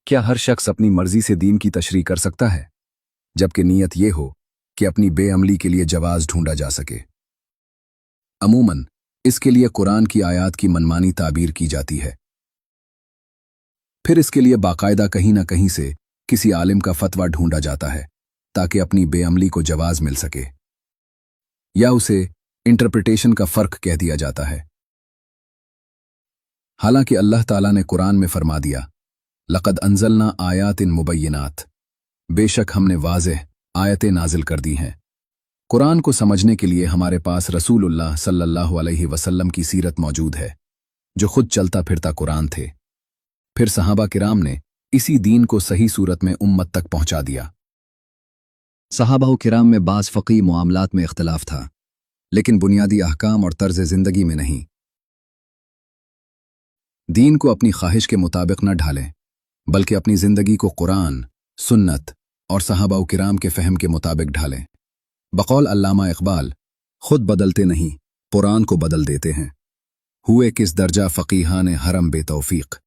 क्या हर शख्स अपनी मर्जी से दीन की तशरीह कर सकता है, जबकि नीयत ये हो कि अपनी बेअमली के लिए जवाज ढूंढा जा सके? अमूमन इसके लिए कुरान की आयत की मनमानी ताबीर की जाती है। फिर इसके लिए बाकायदा कहीं ना कहीं से किसी आलिम का फतवा ढूंढा जाता है ताकि अपनी बेअमली को जवाज मिल सके, या उसे इंटरप्रिटेशन का फर्क कह दिया जाता है। हालांकि अल्लाह ताला ने कुरान में फरमा दिया, लक़द अंज़लना आयातिन मुबय्यिनात, बेशक हमने वाज़ेह आयतें नाजिल कर दी हैं। कुरान को समझने के लिए हमारे पास रसूलुल्लाह सल्लल्लाहु अलैहि वसल्लम की सीरत मौजूद है, जो खुद चलता फिरता कुरान थे। फिर सहाबा किराम ने इसी दीन को सही सूरत में उम्मत तक पहुंचा दिया। सहाबा किराम में बाज़ फ़क़ी मामलात में इख्तिलाफ था, लेकिन बुनियादी अहकाम और तर्ज़ ज़िंदगी में नहीं। दीन को अपनी ख्वाहिश के मुताबिक न ढालें, बल्कि अपनी ज़िंदगी को कुरान, सुन्नत और सहाबा किराम के फ़हम के मुताबिक ढालें। बकौल अल्लामा इक़बाल, खुद बदलते नहीं, कुरान को बदल देते हैं। हुए किस दर्जा फ़क़ीहान हरम बेतौफ़ीक़।